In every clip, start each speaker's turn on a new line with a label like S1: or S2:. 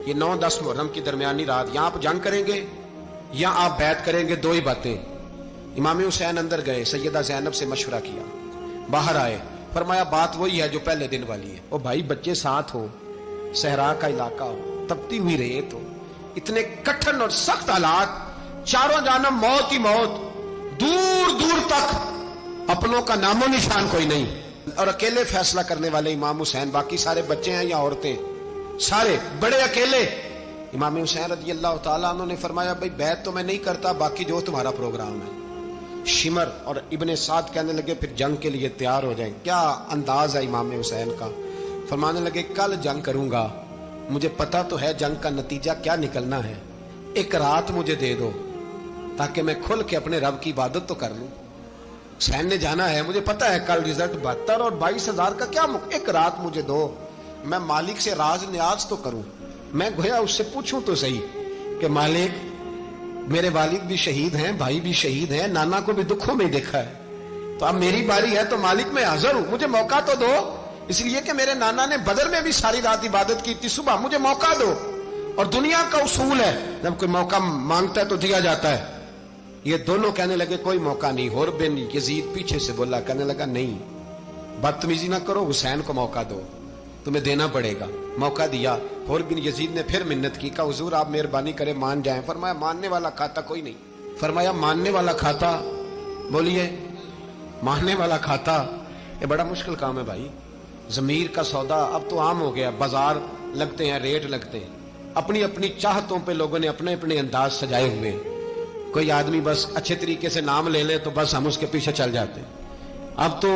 S1: یہ 9-10 मुहर्रम की दरमियानी रात, यहाँ आप जंग करेंगे या आप बैत करेंगे, दो ही बातें। इमाम हुसैन अंदर गए, सैयदा ज़ैनब से मशवरा किया, बाहर आए, फरमाया बात वही है जो पहले दिन वाली है। ओ भाई, बच्चे साथ हो, सहरा का इलाका हो, तपती हुई रेत हो, इतने कठिन और सख्त हालात, चारों जानब मौत ही मौत, दूर दूर तक अपनों का नामो निशान कोई नहीं, और अकेले फैसला करने वाले इमाम हुसैन, बाकी सारे बच्चे हैं या औरतें, सारे बड़े अकेले। इमाम हुसैन रज़ी अल्लाह ताला अन्हु ने फरमाया, भाई बैत तो मैं नहीं करता, बाकी जो तुम्हारा प्रोग्राम है। शिमर और इब्ने साद कहने लगे फिर जंग के लिए तैयार हो जाएं। क्या अंदाज है इमाम हुसैन का। फरमाने लगे कल जंग करूंगा, मुझे पता तो है जंग का नतीजा क्या निकलना है, एक रात मुझे दे दो ताकि मैं खुल के अपने रब की इबादत तो कर लूं। हुसैन ने जाना है, मुझे पता है कल रिजल्ट 72 और 22,000 का क्या एक रात मुझे दो, मैं मालिक से राज न्याज तो करूं, मैं गोया उससे पूछूं तो सही कि मालिक मेरे वालिद भी शहीद हैं, भाई भी शहीद हैं, नाना को भी दुखों में देखा है, तो अब मेरी बारी है, तो मालिक मैं हाजिर हूं, मुझे मौका तो दो, इसलिए कि मेरे नाना ने बदर में भी सारी रात इबादत की थी, सुबह मुझे मौका दो। और दुनिया का उसूल है जब कोई मौका मांगता है तो दिया जाता है। ये दोनों कहने लगे कोई मौका नहीं। हुर बिन यजीद पीछे से बोला, कहने लगा नहीं, बदतमीजी ना करो, हुसैन को मौका दो, तुम्हें देना पड़ेगा। मौका दिया। हुर बिन यजीद ने फिर मिन्नत की, कहा हुजूर आप मेहरबानी करें मान जाएं। फरमाया मानने वाला खाता कोई नहीं। फरमाया मानने वाला खाता, बोलिए मानने वाला खाता, ये बड़ा मुश्किल काम है भाई। जमीर का सौदा अब तो आम हो गया, बाजार लगते हैं, रेट लगते हैं, अपनी अपनी चाहतों पे लोगों ने अपने अपने अंदाज सजाए हुए। कोई आदमी बस अच्छे तरीके से नाम ले ले तो बस हम उसके पीछे चल जाते। अब तो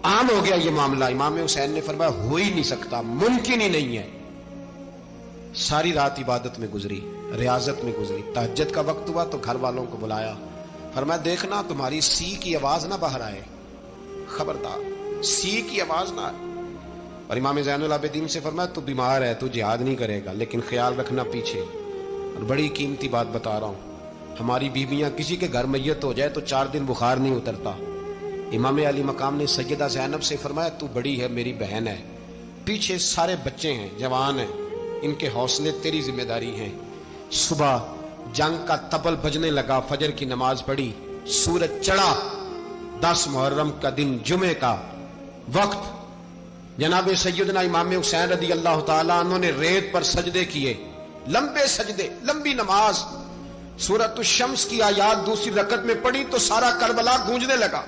S1: आम हो गया ये मामला। इमाम हुसैन ने फरमाया हो ही नहीं सकता, मुमकिन ही नहीं है। सारी रात इबादत में गुजरी, रियाजत में गुजरी। तहज्जुद का वक्त हुआ तो घर वालों को बुलाया, फरमाया देखना तुम्हारी सी की आवाज ना बाहर आए, खबरदार सी की आवाज ना आए। और इमाम ज़ैनुल आबिदीन से फरमाया तू बीमार है, तू जिहाद नहीं करेगा, लेकिन ख्याल रखना पीछे। और बड़ी कीमती बात बता रहा हूं, हमारी बीवियां किसी के घर मैयत हो जाए तो 4 दिन बुखार नहीं उतरता। इमाम अली मकाम ने सैयदा ज़ैनब से फरमाया तू बड़ी है, मेरी बहन है, पीछे सारे बच्चे हैं, जवान हैं, इनके हौसले तेरी जिम्मेदारी हैं। सुबह जंग का तबल बजने लगा, फजर की नमाज पढ़ी, सूरज चढ़ा, 10 मुहर्रम का दिन, जुमे का वक्त। जनाब सैयदना इमाम हुसैन रज़ी अल्लाह ताला अन्हु ने रेत पर सजदे किए, लंबे सजदे, लंबी नमाज। सूरत शम्स की आयात दूसरी रकत में पढ़ी तो सारा करबला गूंजने लगा।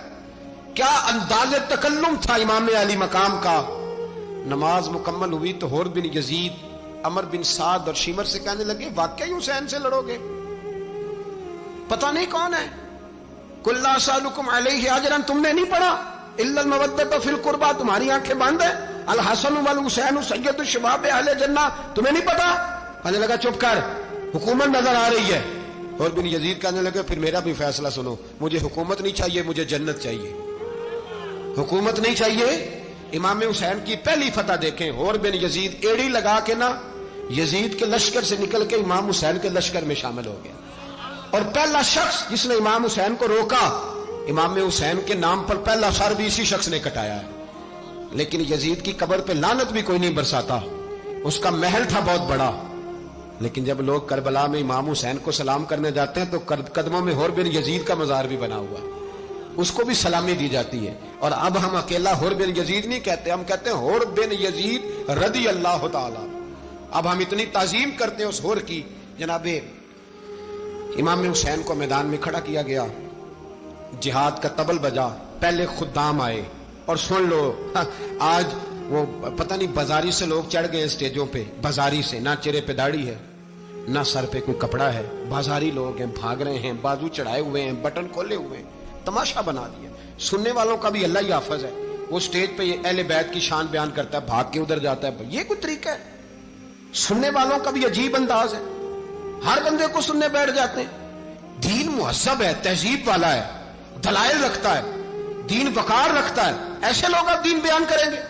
S1: क्या अंदाज़े तकल्लुम था इमाम अली मकाम का। नमाज मुकम्मल हुई तो हुर बिन यजीद, अमर बिन साद और शिमर से कहने लगे वाकई हुसैन से लड़ोगे, पता नहीं कौन है। कुल्ला सालुकुम अलैहि अजरन, तुमने नहीं पढ़ा, इल्लल मवद्दत फिल कुर्बा, तुम्हारी आंखें बंद है। अल हसन वल हुसैन सय्यदु शबाब अहले जन्नह, तुम्हें नहीं पता। कहने लगा चुप कर, हुकूमत नजर आ रही है। और बिन यजीद कहने लगे फिर मेरा भी फैसला सुनो, मुझे हुकूमत नहीं चाहिए, मुझे जन्नत चाहिए, हुकूमत नहीं चाहिए। इमाम हुसैन की पहली फतह देखें, और बिन यजीद एड़ी लगा के ना यजीद के लश्कर से निकल के इमाम हुसैन के लश्कर में शामिल हो गया। और पहला शख्स जिसने इमाम हुसैन को रोका, इमाम हुसैन के नाम पर पहला सर भी इसी शख्स ने कटाया है। लेकिन यजीद की कब्र पे लानत भी कोई नहीं बरसाता, उसका महल था बहुत बड़ा। लेकिन जब लोग करबला में इमाम हुसैन को सलाम करने जाते हैं तो कदमों में हुर बिन यजीद का मजार भी बना हुआ है, उसको भी सलामी दी जाती है। और अब हम अकेला हुर बिन यजीद नहीं कहते, हम कहते हैं हुर बिन यजीद रज़ी अल्लाह ताला। अब हम इतनी ताजीम करते हैं उस हुर की। जनाबे इमाम हुसैन को मैदान में खड़ा किया गया, जिहाद का तबल बजा, पहले खुद्दाम आए। और सुन लो, आज वो पता नहीं बाजारी से लोग चढ़ गए स्टेजों पे, बाजारी से, ना चेहरे पे दाढ़ी है, ना सर पे कोई कपड़ा है, बाजारी लोग हैं, भाग रहे हैं, बाजू चढ़ाए हुए हैं, बटन खोले हुए हैं, तमाशा बना दिया। सुनने वालों का भी अल्लाह ही हाफिज है, वो स्टेज पे ये अहले बैत की शान बयान करता है, भाग के उधर जाता है, ये कोई तरीका है। सुनने वालों का भी अजीब अंदाज है, हर बंदे को सुनने बैठ जाते हैं। दीन मुहज्जब है, तहजीब वाला है, दलाइल रखता है, दीन वकार रखता है, ऐसे लोग अब दीन बयान करेंगे।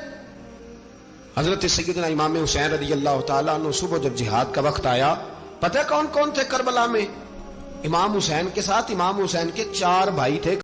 S1: हजरत सैयदना इमाम हुसैन रज़ी अल्लाह ताला अन्हु सुबह जब जिहाद का वक्त आया, पता है कौन कौन थे करबला में? इमाम हुसैन के साथ इमाम हुसैन के 4 भाई थे।